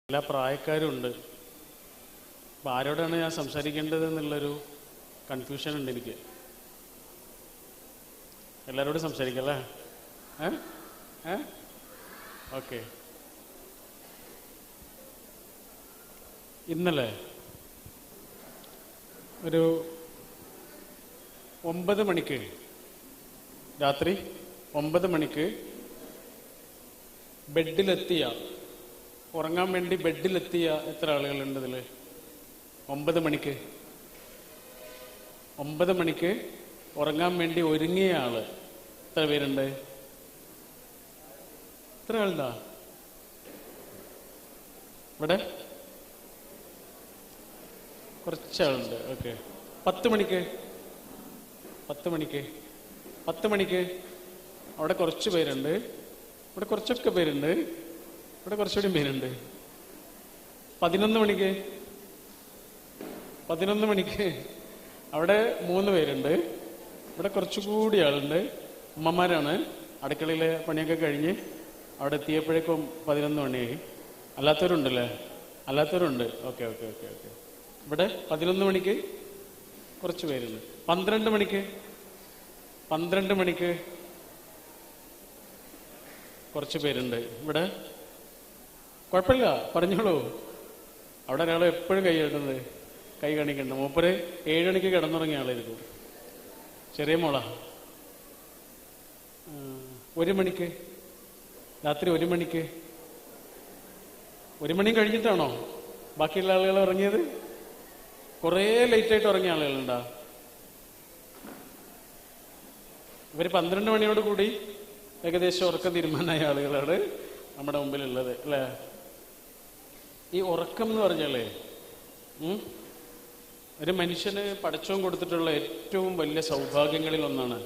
എല്ലാ പ്രായക്കാരും ഉണ്ട്. അപ്പോൾ ആരോടാണ് ഞാൻ സംസാരിക്കേണ്ടത് എന്നുള്ളൊരു കൺഫ്യൂഷൻ ഉണ്ട് എനിക്ക്. എല്ലാവരോടും സംസാരിക്കല്ലേ? ഓക്കെ. ഇന്നലെ ഒരു 9 മണിക്ക്, രാത്രി 9 മണിക്ക് ബെഡിലെത്തിയ, ഉറങ്ങാൻ വേണ്ടി ബെഡിലെത്തിയ എത്ര ആളുകളുണ്ട് ഇതിൽ? 9 മണിക്ക് ഉറങ്ങാൻ വേണ്ടി ഒരുങ്ങിയ ആള് എത്ര പേരുണ്ട്? എത്ര ആളുണ്ടാ ഇവിടെ? കുറച്ചാളുണ്ട്. ഓക്കെ. 10 മണിക്ക് അവിടെ കുറച്ച് പേരുണ്ട്, ഇവിടെ കുറച്ചൊക്കെ പേരുണ്ട്, ഇവിടെ കുറച്ചുകൂടി പേരുണ്ട്. 11 മണിക്ക് അവിടെ 3 പേരുണ്ട്, ഇവിടെ കുറച്ചുകൂടി ആളുണ്ട്. ഉമ്മമാരാണ്. അടുക്കളയിലെ പണിയൊക്കെ കഴിഞ്ഞ് അവിടെ എത്തിയപ്പോഴേക്കും 11 മണിയായി. അല്ലാത്തവരുണ്ടല്ലേ? അല്ലാത്തവരുണ്ട്. ഓക്കെ. ഇവിടെ 11 മണിക്ക് കുറച്ച് പേരുണ്ട്. 12 മണിക്ക് കുറച്ച് പേരുണ്ട്. ഇവിടെ കുഴപ്പമില്ല, പറഞ്ഞോളൂ. അവിടെ ഒരാൾ എപ്പോഴും കൈ കാണിക്കണ്ട. മൂപ്പര് 7 മണിക്ക് കിടന്നുറങ്ങിയ ആളായിരിക്കും. ചെറിയ മോളാ. 1 മണിക്ക്, രാത്രി 1 മണിക്ക്, 1 മണി കഴിഞ്ഞിട്ടാണോ ബാക്കിയുള്ള ആളുകൾ ഇറങ്ങിയത്? കുറേ ലേറ്റായിട്ട് ഉറങ്ങിയ ആളുകളുണ്ടാ? ഇവർ 12 മണിയോട് കൂടി ഏകദേശം ഉറക്കം തീരുമാനമായ ആളുകളാണ് നമ്മുടെ മുമ്പിലുള്ളത്, അല്ലേ? ഈ ഉറക്കം എന്ന് പറഞ്ഞാലേ ഒരു മനുഷ്യന് പടച്ചോൻ കൊടുത്തിട്ടുള്ള ഏറ്റവും വലിയ സൗഭാഗ്യങ്ങളിൽ ഒന്നാണ്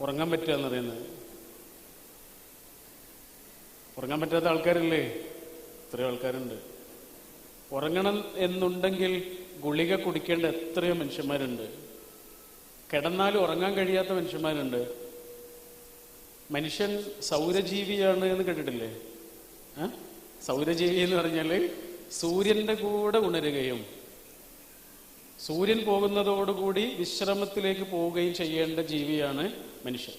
ഉറങ്ങാൻ പറ്റുക എന്ന് പറയുന്നത്. ഉറങ്ങാൻ പറ്റാത്ത ആൾക്കാരില്ലേ? എത്രയോ ആൾക്കാരുണ്ട്. ഉറങ്ങണം എന്നുണ്ടെങ്കിൽ ഗുളിക കുടിക്കേണ്ട എത്രയോ മനുഷ്യന്മാരുണ്ട്. കിടന്നാലും ഉറങ്ങാൻ കഴിയാത്ത മനുഷ്യന്മാരുണ്ട്. മനുഷ്യൻ സൗരജീവിയാണ് എന്ന് കേട്ടിട്ടില്ലേ? സൗരജീവി എന്ന് പറഞ്ഞാല് സൂര്യന്റെ കൂടെ ഉണരുകയും സൂര്യൻ പോകുന്നതോടുകൂടി വിശ്രമത്തിലേക്ക് പോവുകയും ചെയ്യേണ്ട ജീവിയാണ് മനുഷ്യൻ.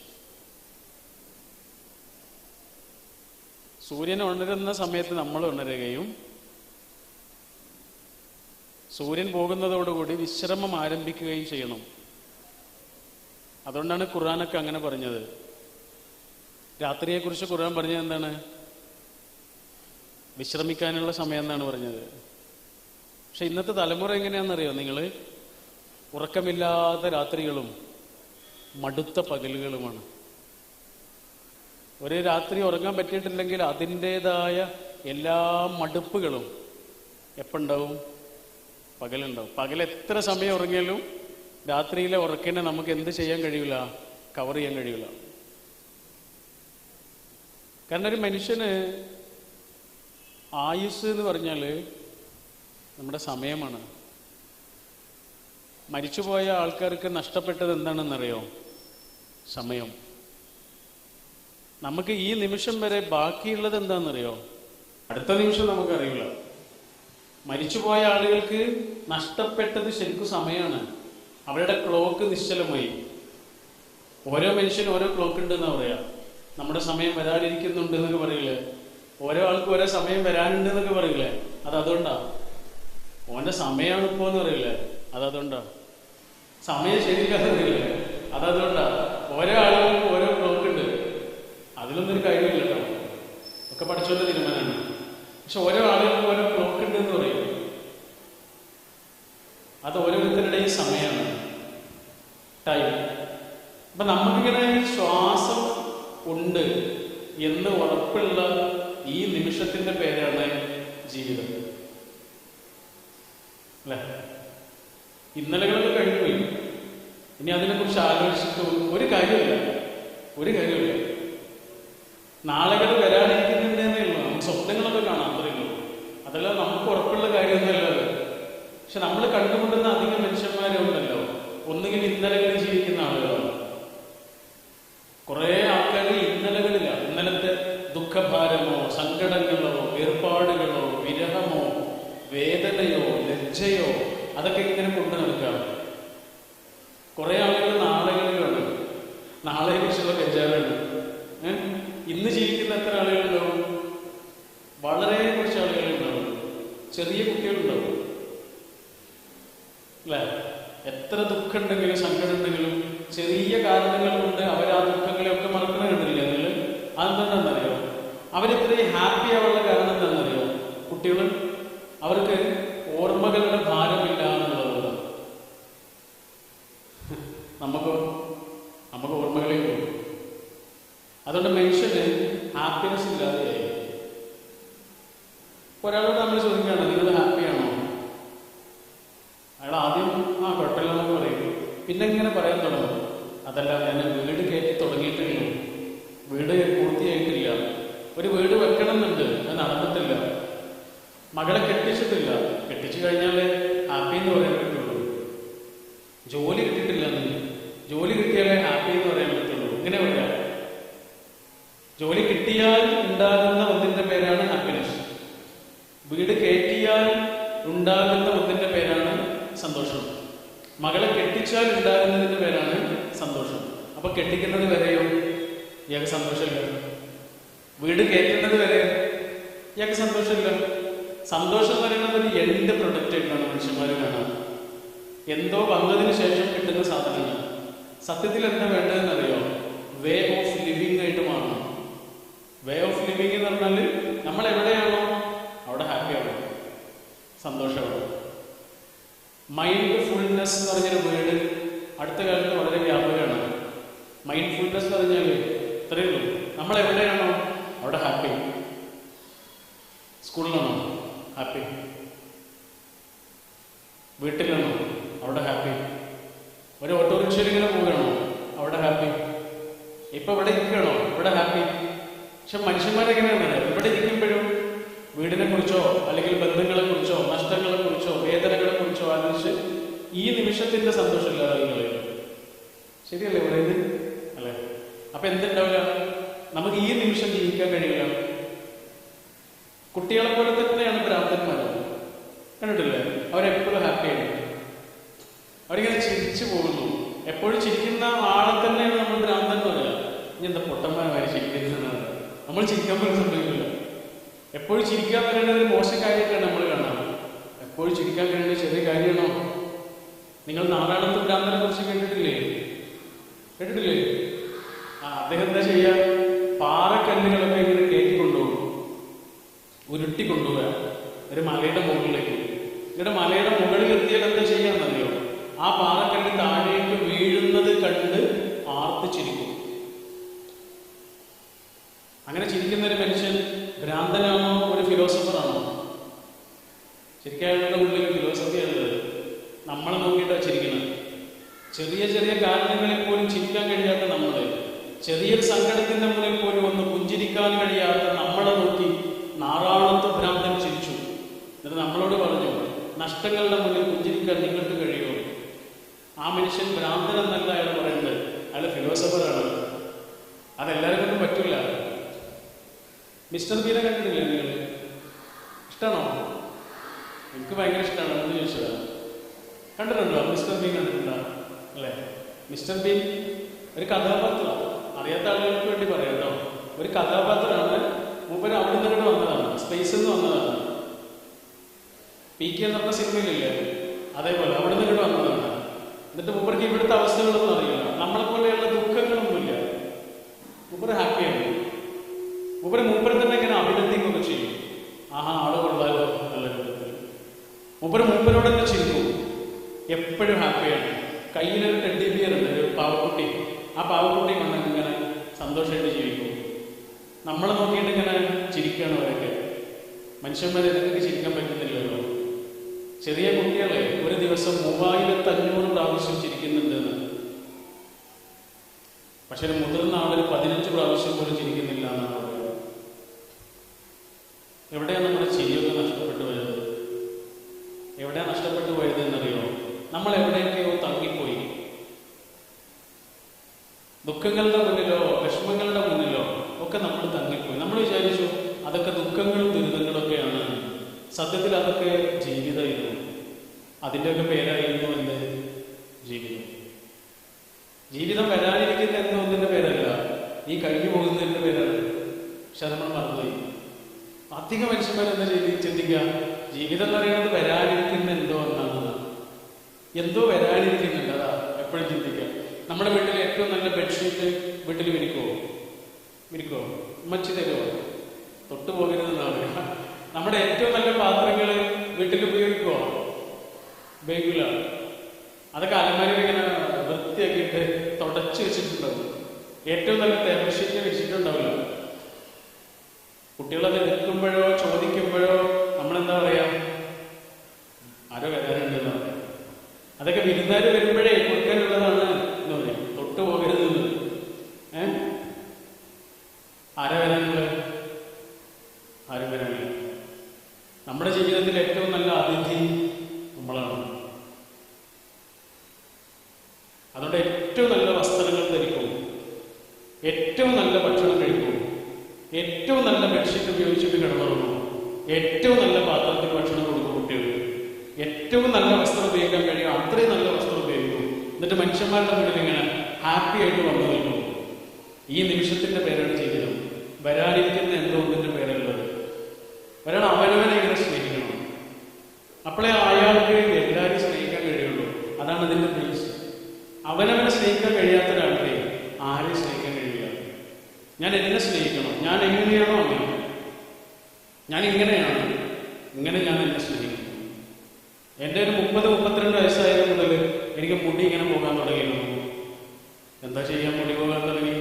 സൂര്യൻ ഉണരുന്ന സമയത്ത് നമ്മൾ ഉണരുകയും സൂര്യൻ പോകുന്നതോടുകൂടി വിശ്രമം ആരംഭിക്കുകയും ചെയ്യണം. അതുകൊണ്ടാണ് ഖുർആനൊക്കെ അങ്ങനെ പറഞ്ഞത്. രാത്രിയെക്കുറിച്ച് ഖുർആൻ പറഞ്ഞത് എന്താണ്? വിശ്രമിക്കാനുള്ള സമയം എന്നാണ് പറഞ്ഞത്. പക്ഷെ ഇന്നത്തെ തലമുറ എങ്ങനെയാണെന്നറിയോ നിങ്ങൾ? ഉറക്കമില്ലാത്ത രാത്രികളും മടുത്ത പകലുകളുമാണ്. ഒരു രാത്രി ഉറങ്ങാൻ പറ്റിയിട്ടില്ലെങ്കിൽ അതിൻ്റെതായ എല്ലാ മടുപ്പുകളും എപ്പോഴുണ്ടാവും? പകലുണ്ടാവും. പകൽ എത്ര സമയം ഉറങ്ങിയാലും രാത്രിയിലെ ഉറക്കിനെ നമുക്ക് എന്ത് ചെയ്യാൻ കഴിയില്ല? കവർ ചെയ്യാൻ കഴിയില്ല. കാരണം ഒരു മനുഷ്യന് ആയുസ് എന്ന് പറഞ്ഞാൽ നമ്മുടെ സമയമാണ്. മരിച്ചുപോയ ആൾക്കാർക്ക് നഷ്ടപ്പെട്ടത് എന്താണെന്നറിയോ? സമയം. നമുക്ക് ഈ നിമിഷം വരെ ബാക്കിയുള്ളത് എന്താണെന്നറിയോ? അടുത്ത നിമിഷം നമുക്കറിയില്ല. മരിച്ചുപോയ ആളുകൾക്ക് നഷ്ടപ്പെട്ടത് ശരിക്കും സമയമാണ്. അവരുടെ ക്ലോക്ക് നിശ്ചലമായി. ഓരോ മനുഷ്യനും ഓരോ ക്ലോക്ക് ഉണ്ടെന്നാ പറയാ. നമ്മുടെ സമയം വരാനിരിക്കുന്നുണ്ട് എന്നൊക്കെ പറയില്ലേ? ഓരോ ആൾക്കും ഓരോ സമയം വരാനുണ്ട് എന്നൊക്കെ പറയില്ലേ? അതുകൊണ്ടാ. ഓന്റെ സമയമാണ് ഇപ്പോ എന്ന് പറയില്ലേ? അതുകൊണ്ടാ. സമയം ശരിക്കാന്ന് പറയില്ലേ? അതുകൊണ്ടാ. ഓരോ ആളുകൾക്കും ഓരോ ക്ലോക്ക് ഉണ്ട്. അതിലൊന്നും ഒരു കാര്യമില്ല കേട്ടോ. ഒക്കെ പഠിച്ചോണ്ട് തീരുമാനമാണ്. പക്ഷെ ഓരോ ആളുകൾക്കും ഓരോ ക്ലോക്ക് ഉണ്ട് എന്ന് പറയും. അത് ഓരോരുത്തരുടെയും സമയമാണ്, ടൈം. അപ്പൊ നമുക്കിങ്ങനെ ശ്വാസം ഉണ്ട് എന്ന് ഉറപ്പുള്ള ഈ നിമിഷത്തിന്റെ പേരാണ് ജീവിതം, അല്ലെ? ഇന്നലകളൊക്കെ കഴിഞ്ഞുപോയി. ഇനി അതിനെക്കുറിച്ച് ആലോചിച്ചിട്ട് ഒരു കാര്യമില്ല. നാളുകൾ വരാനിരിക്കുന്നുണ്ടെന്നേ ഉള്ളൂ. നമുക്ക് സ്വപ്നങ്ങളൊക്കെ കാണാം, അത്രയുള്ളൂ. അതല്ല നമുക്ക് ഉറപ്പുള്ള കാര്യമൊന്നുമല്ല അത്. പക്ഷെ നമ്മൾ കണ്ടുമുട്ടുന്ന അധികം മനുഷ്യന്മാരുണ്ടല്ലോ, ഒന്നുകിൽ ഇന്നലകളിൽ ജീവിക്കുന്ന ആളുകളാണ്. കുറെ ആൾക്കാർ ഇന്നലകളിലാണ്. ഇന്നലത്തെ ദുഃഖ ദുഃഖഭാരമോ സങ്കടങ്ങളോ ഏർപ്പാടുകളോ വിരഹമോ വേദനയോ ലജ്ജയോ അതൊക്കെ ഇങ്ങനെ കൊണ്ടു നടക്കാം. കുറെ ആളുകൾ നാളെകളിലാണ്, നാളെ കുറിച്ചുള്ള ബെജാറാണ്. ഇന്ന് ജീവിക്കുന്ന എത്ര ആളുകളുണ്ടാവും? വളരെ കുറച്ച് ആളുകളുണ്ടാവും. ചെറിയ കുട്ടികളുണ്ടാവും അല്ലേ? എത്ര ദുഃഖമുണ്ടെങ്കിലും സങ്കടം ഉണ്ടെങ്കിലും ചെറിയ കാരണങ്ങൾ കൊണ്ട് അവർ ആ ദുഃഖങ്ങളെയൊക്കെ മറക്കണ കണ്ടില്ല നിങ്ങൾ? അതെന്താണെന്നറിയോ? അവരിത്രയും ഹാപ്പി ആവാനുള്ള കാരണം എന്താണെന്നറിയോ? കുട്ടികൾ അവർക്ക് ഓർമ്മകളുടെ ഭാരമില്ല എന്നുള്ളത്. നമുക്ക് ഓർമ്മകളെ പോകും. അതുകൊണ്ട് മനുഷ്യന് ഹാപ്പിനെസ് ഇല്ലാതെയായി. ഒരാളോട് നമ്മൾ ചോദിക്കുകയാണ്, നിങ്ങൾ ഹാപ്പിയാണോ? അയാൾ ആദ്യം കുഴപ്പമില്ല എന്നൊക്കെ പറയും. പിന്നെ ഇങ്ങനെ പറയാൻ തുടങ്ങും, അതല്ല, ഞാൻ വീട് കയറ്റി തുടങ്ങിയിട്ടില്ല, വീട് പൂർത്തിയായിട്ടില്ല, ഒരു വീട് വെക്കണം എന്നുണ്ട്, അത് നടന്നിട്ടില്ല, മകളെ കെട്ടിച്ചിട്ടില്ല, കെട്ടിച്ചു കഴിഞ്ഞാൽ ഹാപ്പി എന്ന് പറയാൻ പറ്റുള്ളൂ, ജോലി കിട്ടിയിട്ടില്ല, ജോലി കിട്ടിയാലേ ഹാപ്പി എന്ന് പറയാൻ പറ്റുള്ളൂ. ഇങ്ങനെ പറയാം. ജോലി കിട്ടിയാൽ ഉണ്ടാകുന്ന ഒന്നിന്റെ പേരാണ് ഹാപ്പിനെസ്. വീട് കയറ്റിയാൽ ഉണ്ടാകുന്ന ഒന്നിന്റെ പേരാണ് സന്തോഷം. മകളെ കെട്ടിച്ചാൽ ഉണ്ടാകുന്നതിന്റെ പേരാണ് സന്തോഷം. അപ്പൊ കെട്ടിക്കുന്നത് വരെയോ ഇയാൾക്ക് സന്തോഷമില്ല. വീട് കയറ്റുന്നത് വരെ ഇയാൾക്ക് സന്തോഷമില്ല. സന്തോഷം പറയുന്നത് ഒരു എൻഡ് പ്രൊഡക്റ്റ് ആയിട്ടാണ് മനുഷ്യന്മാർ കാണാൻ. എന്തോ വന്നതിന് ശേഷം കിട്ടുന്ന സാധനമാണ്. സത്യത്തിൽ എന്താ വേണ്ടതെന്നറിയോ? വേ ഓഫ് ലിവിങ് ആയിട്ട് മാറണം. വേ ഓഫ് ലിവിങ് എന്ന് പറഞ്ഞാൽ നമ്മൾ എവിടെയാണോ അവിടെ ഹാപ്പിയാണ്, സന്തോഷമാണ്. മൈൻഡ് ഫുൾനെസ് എന്ന് പറഞ്ഞൊരു വേർഡ് അടുത്ത കാലത്ത് വളരെ വ്യാപകമാണ്. മൈൻഡ് ഫുൾനെസ് എന്ന് പറഞ്ഞാൽ ഇത്രയേ ഉള്ളൂ, നമ്മൾ എവിടെയാണോ അവിടെ ഹാപ്പി. സ്കൂളിലാണോ ഹാപ്പി, വീട്ടിലാണോ അവിടെ ഹാപ്പി, ഒരു ഓട്ടോറിക്ഷയിൽ ഇങ്ങനെ പോവുകയാണോ അവിടെ ഹാപ്പി, ഇപ്പൊ ഇവിടെ ഇരിക്കുകയാണോ ഇവിടെ ഹാപ്പി. പക്ഷെ മനുഷ്യന്മാരെങ്ങനെയാണ് ഇവിടെ ഇരിക്കുമ്പോഴും വീടിനെ കുറിച്ചോ അല്ലെങ്കിൽ ബന്ധങ്ങളെ കുറിച്ചോ നഷ്ടങ്ങളെ കുറിച്ചോ വേദനകളെ കുറിച്ചോ ആലോചിച്ച് ഈ നിമിഷത്തിന്റെ സന്തോഷമില്ലാതെ. ശരിയല്ലേ പറയുന്നത്? അല്ലെ? അപ്പൊ എന്തുണ്ടാവില്ല, നമുക്ക് ഈ നിമിഷം ജീവിക്കാൻ കഴിയില്ല. കുട്ടികളെ പോലെ തന്നെയാണ് ഭ്രാന്തന്മാർ. കണ്ടിട്ടില്ലേ? അവരെപ്പോഴും ഹാപ്പിയാണ്, അവരിങ്ങനെ ചിരിച്ചു പോകുന്നു. എപ്പോഴും ചിരിക്കുന്ന ആളെ തന്നെയാണ് നമ്മൾ ഭ്രാന്തൻ എന്ന് പറയുക. ഇനി എന്താ പൊട്ടന്മാരെ ചിരിക്കുന്നതാണ്, നമ്മൾ ചിരിക്കാൻ പോലും സംഭവിക്കില്ല. എപ്പോഴും ചിരിക്കാൻ കഴിയുന്നത് ഒരു മോശം കാര്യമായിട്ടാണ് നമ്മൾ കാണാറ്. എപ്പോഴും ചിരിക്കാൻ കഴിയുന്നത് ചെറിയ കാര്യമാണോ? നിങ്ങൾ നാരായണത്വ ഭ്രാന്തനെ കുറിച്ച് കേട്ടിട്ടില്ലേ? അദ്ദേഹം എന്താ ചെയ്യുക? പാറക്കല്ലുകളൊക്കെ ഇങ്ങനെ കയറ്റിക്കൊണ്ടുപോകും, ഉരുട്ടിക്കൊണ്ടുപോവുക ഒരു മലയുടെ മുകളിലേക്ക്. ഇവിടെ മലയുടെ മുകളിൽ എത്തിയാൽ എന്താ ചെയ്യാന്നറിയോ? ആ പാറക്കല്ല് താഴേക്ക് വീഴുന്നത് കണ്ട് ആർത്ത് ചിരിക്കും. അങ്ങനെ ചിരിക്കുന്ന ഒരു മനുഷ്യൻ ഭ്രാന്തനാണോ ഒരു ഫിലോസഫറാണോ? ശരിക്കും അയാളുടെ ഉള്ളിൽ ഫിലോസഫിയുള്ളത്. നമ്മളെ നോക്കിയിട്ടാണ് ചിരിക്കുന്നത്. ചെറിയ ചെറിയ കാരണങ്ങളിൽ പോലും ചിരിക്കാൻ കഴിയാത്ത നമ്മളെ, ചെറിയൊരു സങ്കടത്തിന്റെ മുന്നിൽ പോലും ഒന്ന് പുഞ്ചിരിക്കാൻ കഴിയാത്ത നമ്മളെ നോക്കി നാറാണത്വ ഭ്രാന്തൻ ചിരിച്ചു. എന്നിട്ട് നമ്മളോട് പറഞ്ഞു, നഷ്ടങ്ങളുടെ മുന്നിൽ പുഞ്ചിരിക്കാൻ നിങ്ങൾക്ക് കഴിയുമോ? ആ മനുഷ്യൻ ഭ്രാന്തൻ എന്നല്ല അയാൾ പറയുന്നത്, അയാൾ ഫിലോസഫറാണ്. അതെല്ലാവരും കൊണ്ടും പറ്റില്ല. മിസ്റ്റർ ബീനെ കണ്ടിട്ടില്ലേ നിങ്ങൾ? ഇഷ്ടമാണോ? എനിക്ക് ഭയങ്കര ഇഷ്ടമാണ്. എന്ന് ചോദിച്ചതാണ്. കണ്ടിട്ടുണ്ടോ? മിസ്റ്റർ ബീൻ കണ്ടിട്ടുണ്ടോ? അല്ലേ? മിസ്റ്റർ ബീൻ ഒരു കഥാപാത്രമാണ്. അറിയാത്ത ആളുകൾക്ക് വേണ്ടി പറയാം കേട്ടോ. ഒരു കഥാപാത്രമാണ്. മൂപ്പര് അവിടെ നിന്ന് വന്നതാണ്, സ്പേസിൽ നിന്ന് വന്നതാണ്. PK എന്ന് പറഞ്ഞ സിനിമയിലില്ലേ, അതേപോലെ അവിടെ നിന്ന് വന്നതാണ്. എന്നിട്ട് മൂപ്പർക്ക് ഇവിടുത്തെ അവസ്ഥകളൊന്നും അറിയില്ല, നമ്മളെ പോലെയുള്ള ദുഃഖങ്ങളൊന്നുമില്ല. മൂപ്പര് ഹാപ്പിയാണ്. മൂപ്പര് തന്നെ ഇങ്ങനെ അഭിനന്ദിക്കുകയൊക്കെ ചെയ്യും. ആള് കൊള്ളാലോ നല്ല വിധത്തിൽ. മൂപ്പരോട് തന്നെ ചിരിക്കും. എപ്പോഴും ഹാപ്പിയാണ്. കയ്യിലൊരു ടെഡ്ഡി ബിയർ ഉണ്ട്, ഒരു പാവക്കുട്ടി. ആ പാവക്കുട്ടി കണ്ട് ഇങ്ങനെ സന്തോഷമായിട്ട് ജീവിക്കും. നമ്മളെ നോക്കിയിട്ട് ഇങ്ങനെ ചിരിക്കുകയാണ് അവരൊക്കെ. മനുഷ്യന്മാരെ ഇതൊക്കെ ചിരിക്കാൻ പറ്റുന്നില്ലല്ലോ. ചെറിയ കുട്ടികളെ ഒരു ദിവസം 3500 പ്രാവശ്യം ചിരിക്കുന്നുണ്ടെന്ന്. പക്ഷെ ഒരു മുതിർന്ന ആളൊരു 15 പ്രാവശ്യം പോലും ചിരിക്കുന്നില്ല എന്നാണ് പറയുന്നത്. എവിടെയാണ് നമ്മുടെ ചിരിയൊക്കെ നഷ്ടപ്പെട്ടു പോയത്? എവിടെയാണ് നഷ്ടപ്പെട്ടു പോയത് എന്നറിയോ? നമ്മൾ എവിടെയൊക്കെയോ തങ്ങിപ്പോയി. ദുഃഖങ്ങളുടെ മുന്നിലോ വിഷമങ്ങളുടെ മുന്നിലോ ഒക്കെ നമ്മൾ തങ്ങിപ്പോയി. പോയി. നമ്മൾ വിചാരിച്ചു അതൊക്കെ ദുഃഖങ്ങളും ദുരിതങ്ങളൊക്കെയാണ്. സത്യത്തിൽ അതൊക്കെ ജീവിതമായിരുന്നു. അതിൻ്റെയൊക്കെ പേരായിരുന്നു എന്ത്? ജീവിതം. ജീവിതം വരാനിരിക്കുന്ന എന്നൊന്നിൻ്റെ പേരല്ല, ഈ കഴിഞ്ഞു പോകുന്നതിൻ്റെ പേരാണ്. പക്ഷെ നമ്മൾ മറന്നുപോയി. അധിക മനുഷ്യന്മാരെന്താ ചിന്തിക്കുക, ജീവിതം എന്ന് പറയുന്നത് വരാനിരിക്കുന്ന എന്തോ എന്നാണ്. എന്തോ വരാനിരിക്കുന്നുണ്ട്, അതാ എപ്പോഴും ചിന്തിക്കുക. നമ്മുടെ വീട്ടിൽ ഏറ്റവും നല്ല ബെഡ്ഷീറ്റ് വീട്ടിൽ വിരിക്കുവോ? മച്ചി തരുമോ? തൊട്ടു പോകരുതെന്നാണ്. നമ്മുടെ ഏറ്റവും നല്ല പാത്രങ്ങൾ വീട്ടിൽ ഉപയോഗിക്കുമോ? ഉപയോഗിക്കില്ല. അതൊക്കെ അലമാരിയിൽ ഇങ്ങനെ വൃത്തിയാക്കിയിട്ട് തുടച്ച് വെച്ചിട്ടുണ്ടാവും. ഏറ്റവും നല്ല ടേബിൾ ഷീറ്റ് വെച്ചിട്ടുണ്ടാവില്ല. കുട്ടികളത് എടുക്കുമ്പോഴോ ചോദിക്കുമ്പോഴോ നമ്മളെന്താ പറയാ, ആരോ വരാനുണ്ടെന്ന് പറയാം. അതൊക്കെ വിരുന്നുകാർ വരുമ്പോഴേ കൊടുക്കാനുള്ളതാണ് എന്ന് പറയും. തൊട്ടു പോകരുതെന്ന്. ആരാ വരാനുള്ളത്? ആരും വരാനില്ല. നമ്മുടെ ജീവിതത്തിൽ ഏറ്റവും നല്ല അതിഥി നമ്മളാണ്. അതുകൊണ്ട് ഏറ്റവും നല്ല വസ്ത്രങ്ങൾ ധരിക്കും, ഏറ്റവും നല്ല ഭക്ഷണം കഴിക്കും, ഏറ്റവും നല്ല ബെഡ്ഷീറ്റ് ഉപയോഗിച്ചിട്ട് കിടന്നുറങ്ങും, ഏറ്റവും നല്ല പാത്രത്തിൽ ഭക്ഷണം കൊടുക്കും കുട്ടികൾക്ക്, ഏറ്റവും നല്ല വസ്ത്രം ഉപയോഗിക്കാൻ കഴിയും അത്രയും നല്ല വസ്ത്രം ഉപയോഗിക്കും. എന്നിട്ട് മനുഷ്യന്മാരുടെ മുന്നിൽ ഇങ്ങനെ ഹാപ്പി ആയിട്ട് വന്നു നിൽക്കും. ഈ നിമിഷത്തിന്റെ പേരാണ് ജീവിതം. വരാനിരിക്കുന്ന എന്തോന്നിന്റെ പേരല്ലത്. ഒരാൾ അവനവനെ ഇങ്ങനെ സ്നേഹിക്കണം. അപ്പോഴേ അയാൾക്ക് എല്ലാവരും സ്നേഹിക്കാൻ കഴിയുള്ളൂ. അതാണ് അതിന്റെ ബേസ്. അവനവനെ സ്നേഹിക്കാൻ കഴിയാത്ത ഒരാൾക്ക് ആരെയും സ്നേഹിക്കാൻ കഴിയില്ല. ഞാൻ എന്നെ സ്നേഹിക്കണം, ഞാൻ എങ്ങനെയാണോ അങ്ങനെ, ഞാൻ ഇങ്ങനെയാണ്, ഇങ്ങനെ ഞാൻ എന്നെ സ്നേഹിക്കുന്നു. എൻ്റെ ഒരു 30-32 വയസ്സായത് മുതൽ എനിക്ക് മുടി ഇങ്ങനെ പോകാൻ തുടങ്ങിയിരുന്നു. എന്താ ചെയ്യാൻ മുടി പോകാൻ തുടങ്ങി?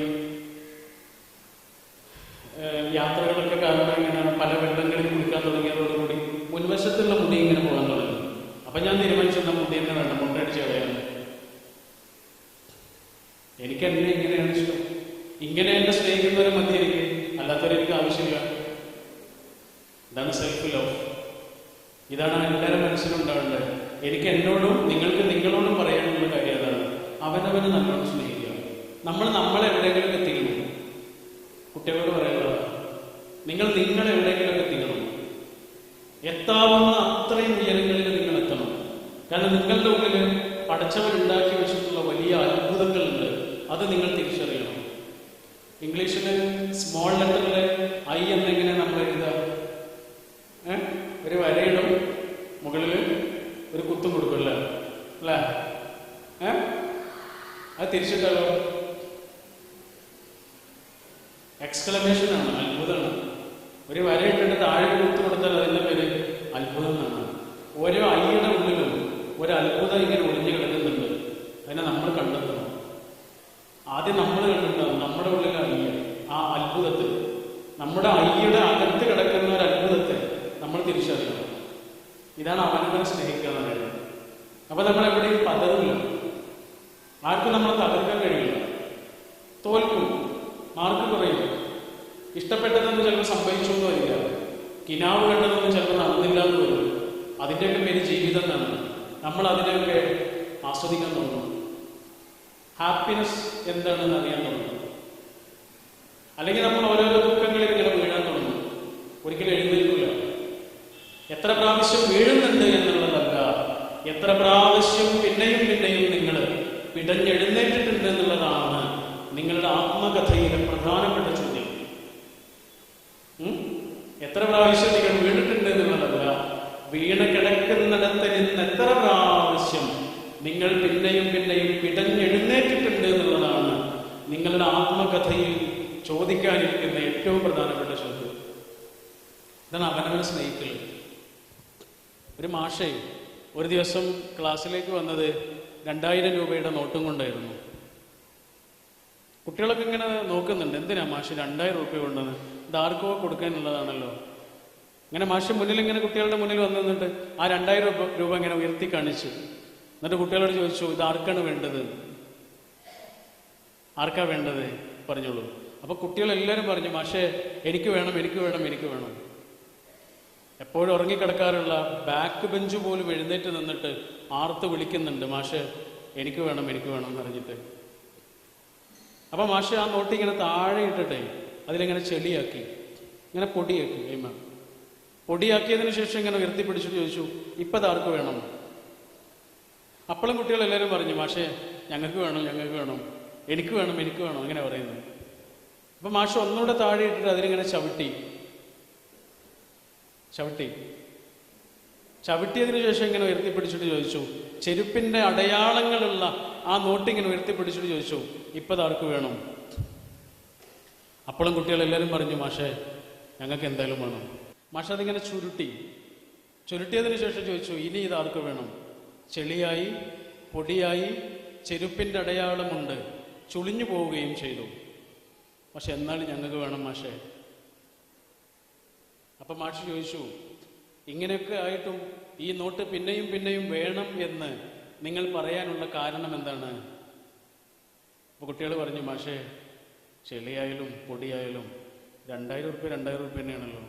യാത്രകളൊക്കെ കാരണം ഇങ്ങനെ പല വെള്ളങ്ങളിൽ കുളിക്കാൻ തുടങ്ങിയതോടുകൂടി മുൻവശത്തുള്ള മുടി ഇങ്ങനെ പോകാൻ തുടങ്ങി. അപ്പം ഞാൻ തീരുമാനിച്ചെന്ന മുടി തന്നെ വേണ്ട, മുട്ടടിച്ച് കളയാൻ. എനിക്ക് എന്നെ ഇങ്ങനെയാണ് ഇഷ്ടം. ഇങ്ങനെ എന്നെ സ്നേഹിക്കുന്നവരെ മതി എനിക്ക്, അല്ലാത്തവരെനിക്ക് ആവശ്യമില്ല. ഇതാണ് സെൽഫ് ലവ്. ഇതാണ് എല്ലാവരും മനസ്സിലുണ്ടാവേണ്ടത്. എനിക്ക് എന്നോടും നിങ്ങൾക്ക് നിങ്ങളോടും പറയാനുള്ള കാര്യം അതാണ്. അവനവന് നല്ലോണം സ്നേഹിക്കുക. നമ്മൾ നമ്മളെവിടെയെങ്കിലും എത്തിക്കണം. കുട്ടികളോട് പറയുന്നത് നിങ്ങൾ എവിടെയെങ്കിലും എത്തിക്കണം. എത്താവുന്ന അത്രയും ഉയരങ്ങളിൽ നിങ്ങൾ എത്തണം. കാരണം നിങ്ങളുടെ ഉള്ളിൽ പടച്ചവൻ ഉണ്ടാക്കി വെച്ചിട്ടുള്ള വലിയ അത്ഭുതങ്ങളുണ്ട്. അത് നിങ്ങൾ തിരിച്ചറിയണം. ഇംഗ്ലീഷിൽ സ്മോൾ ലെറ്ററിൽ ഐ എന്നെങ്ങനെ നമ്മൾ എഴുതുക? ഒരു വരയിടും, മുകളിൽ ഒരു കുത്തും കൊടുക്കില്ല അല്ലേ? അത് തിരിച്ചിട്ടല്ലോ എക്സ്ക്ലമേഷൻ ആണ്, അത്ഭുതമാണ്. ഒരു വരയിട്ടിട്ട് താഴെ കുത്തു കൊടുത്താൽ അതിൻ്റെ പേര് അത്ഭുതം എന്നാണ്. ഓരോ ഐയുടെ ഉള്ളിലും ഒരു അത്ഭുതം ഇങ്ങനെ ഒളിഞ്ഞു കിടക്കുന്നുണ്ട്. അതിനെ നമ്മൾ കണ്ടെത്തണം. ആദ്യം നമ്മൾ കണ്ടിട്ടുണ്ടാവും നമ്മുടെ ഉള്ളിലെ ഐ. ആ അത്ഭുതത്തിൽ, നമ്മുടെ ഐയുടെ അകത്ത് കിടക്കുന്ന ഒരു അത്ഭുതത്തെ നമ്മൾ തിരിച്ചറിയണം. ഇതാണ് അവനവനെ സ്നേഹിക്കുക എന്ന് പറയുന്നത്. അപ്പൊ നമ്മൾ എവിടെയും പതറില്ല. ആർക്കും നമ്മളെ തകർക്കാൻ കഴിയില്ല. തോൽക്കും, മാർക്ക് കുറയും. ഇഷ്ടപ്പെട്ടതൊന്നും ചിലപ്പോൾ സംഭവിച്ചു എന്ന് വരില്ല. കിനാവ് കണ്ടതൊന്നും ചിലപ്പോൾ നടന്നില്ല എന്ന് വരും. അതിൻ്റെയൊക്കെ പേര് ജീവിതം എന്നാണ്. നമ്മൾ അതിനെയൊക്കെ ആസ്വദിക്കാൻ തുടങ്ങും. ഹാപ്പിനെസ് എന്താണെന്ന് അറിയാൻ തുടങ്ങും. അല്ലെങ്കിൽ നമ്മൾ ഓരോരോ ദുഃഖങ്ങളിൽ ഇങ്ങനെ വീഴാൻ തുടങ്ങും. ഒരിക്കലും എഴുന്നേൽക്കില്ല. എത്ര പ്രാവശ്യം വീഴുന്നുണ്ട് എന്നുള്ളതല്ല, എത്ര പ്രാവശ്യം പിന്നെയും നിങ്ങൾ പിടഞ്ഞെഴുന്നേറ്റിട്ടുണ്ട് എന്നുള്ളതാണ് നിങ്ങളുടെ ആത്മകഥയിലെ പ്രധാനപ്പെട്ട ചോദ്യം. എത്ര പ്രാവശ്യം നിങ്ങൾ വീണിട്ടുണ്ട് എന്നുള്ളതല്ല, വീണ് കിടക്കുന്നിടത്ത് നിന്ന് എത്ര പ്രാവശ്യം നിങ്ങൾ പിന്നെയും പിടഞ്ഞെഴുന്നേറ്റിട്ടുണ്ട് എന്നുള്ളതാണ് നിങ്ങളുടെ ആത്മകഥയിൽ ചോദിക്കാനിരിക്കുന്ന ഏറ്റവും പ്രധാനപ്പെട്ട ചോദ്യം. ഇതാണ് അവനവനെ സ്നേഹിക്കൽ. ഒരു മാഷേ ഒരു ദിവസം ക്ലാസ്സിലേക്ക് വന്നത് 2000 രൂപയുടെ നോട്ടും കൊണ്ടായിരുന്നു. കുട്ടികളൊക്കെ ഇങ്ങനെ നോക്കുന്നുണ്ട്, എന്തിനാ മാഷ് 2000 രൂപ കൊണ്ടെന്ന്, ഇത് ആർക്കോ കൊടുക്കാനുള്ളതാണല്ലോ. ഇങ്ങനെ മാഷ് മുന്നിൽ ഇങ്ങനെ കുട്ടികളുടെ മുന്നിൽ വന്നു നിന്നിട്ട് ആ 2000 രൂപ ഇങ്ങനെ ഉയർത്തി കാണിച്ചു. എന്നിട്ട് കുട്ടികളോട് ചോദിച്ചു, ഇത് ആർക്കാണ് വേണ്ടത്, ആർക്കാ വേണ്ടത് പറഞ്ഞോളൂ. അപ്പൊ കുട്ടികളെല്ലാവരും പറഞ്ഞു, മാഷേ എനിക്ക് വേണം. എപ്പോഴും ഉറങ്ങിക്കിടക്കാറുള്ള ബാക്ക് ബെഞ്ച് പോലും എഴുന്നേറ്റ് നിന്നിട്ട് ആർത്ത് വിളിക്കുന്നുണ്ട്, മാഷ് എനിക്ക് വേണം എന്ന് പറഞ്ഞിട്ട്. അപ്പൊ മാഷ് ആ നോട്ട് ഇങ്ങനെ താഴെ ഇട്ടിട്ടെ അതിലിങ്ങനെ ചെളിയാക്കി, ഇങ്ങനെ പൊടിയാക്കി. കൈമ പൊടിയാക്കിയതിന് ശേഷം ഇങ്ങനെ ഉയർത്തിപ്പിടിച്ചിട്ട് ചോദിച്ചു, ഇപ്പം ഇതാർക്ക് വേണം? അപ്പോഴും കുട്ടികളെല്ലാവരും പറഞ്ഞു, മാഷേ ഞങ്ങൾക്ക് വേണം, ഞങ്ങൾക്ക് വേണം, എനിക്ക് വേണം, എനിക്ക് വേണം, അങ്ങനെ പറയുന്നത്. അപ്പം മാഷ് ഒന്നുകൂടെ താഴെ ഇട്ടിട്ട് അതിലിങ്ങനെ ചവിട്ടിയതിനു ശേഷം ഇങ്ങനെ ഉയർത്തിപ്പിടിച്ചിട്ട് ചോദിച്ചു, ചെരുപ്പിന്റെ അടയാളങ്ങളുള്ള ആ നോട്ടിങ്ങനെ ഉയർത്തിപ്പിടിച്ചിട്ട് ചോദിച്ചു, ഇപ്പം ഇതാർക്ക് വേണം? അപ്പോഴും കുട്ടികളെല്ലാവരും പറഞ്ഞു, മാഷേ ഞങ്ങൾക്ക് എന്തായാലും വേണം. മാഷ് അതിങ്ങനെ ചുരുട്ടിയതിന് ശേഷം ചോദിച്ചു, ഇനി ഇതാർക്ക് വേണം? ചെളിയായി, പൊടിയായി, ചെരുപ്പിന്റെ അടയാളമുണ്ട്, ചുളിഞ്ഞു പോവുകയും ചെയ്തു. പക്ഷെ എന്നാലും ഞങ്ങൾക്ക് വേണം മാഷേ. അപ്പം മാഷ് ചോദിച്ചു, ഇങ്ങനെയൊക്കെ ആയിട്ടും ഈ നോട്ട് പിന്നെയും പിന്നെയും വേണം എന്ന് നിങ്ങൾ പറയാനുള്ള കാരണം എന്താണ്? അപ്പോൾ കുട്ടികൾ പറഞ്ഞു, മാഷേ ചെളിയായാലും പൊടിയായാലും 2000 ഉറുപ്പ്യ തന്നെയാണല്ലോ.